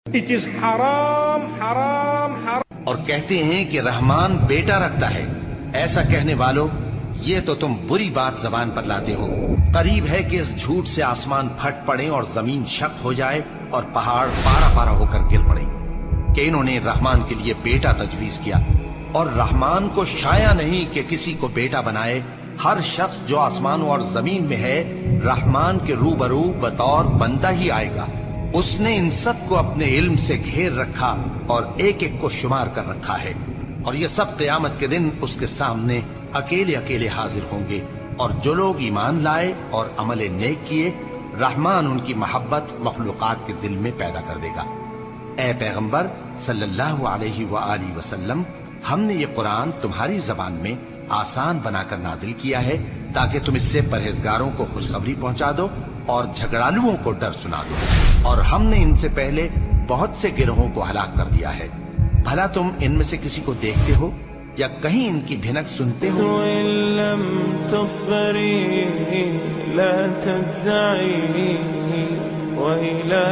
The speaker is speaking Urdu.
It is haram, haram, haram. اور کہتے ہیں کہ رحمان بیٹا رکھتا ہے. ایسا کہنے والوں، یہ تو تم بری بات زبان پر لاتے ہو. قریب ہے کہ اس جھوٹ سے آسمان پھٹ پڑے اور زمین شق ہو جائے اور پہاڑ پارا پارا ہو کر گر پڑے کہ انہوں نے رحمان کے لیے بیٹا تجویز کیا. اور رحمان کو شایع نہیں کہ کسی کو بیٹا بنائے. ہر شخص جو آسمانوں اور زمین میں ہے رحمان کے روبرو بطور بندہ ہی آئے گا. اس نے ان سب کو اپنے علم سے گھیر رکھا اور ایک ایک کو شمار کر رکھا ہے. اور یہ سب قیامت کے دن اس کے سامنے اکیلے اکیلے حاضر ہوں گے. اور جو لوگ ایمان لائے اور عمل نیک کیے رحمان ان کی محبت مخلوقات کے دل میں پیدا کر دے گا. اے پیغمبر صلی اللہ علیہ وآلہ وسلم، ہم نے یہ قرآن تمہاری زبان میں آسان بنا کر نازل کیا ہے تاکہ تم اس سے پرہیزگاروں کو خوشخبری پہنچا دو اور جھگڑالوؤں کو ڈر سنا دو. اور ہم نے ان سے پہلے بہت سے گروہوں کو ہلاک کر دیا ہے. بھلا تم ان میں سے کسی کو دیکھتے ہو یا کہیں ان کی بھنک سنتے ہو؟ وَإِن لَّمْ تُخْبِرِي لَا تَجْزَعِي وَإِلَى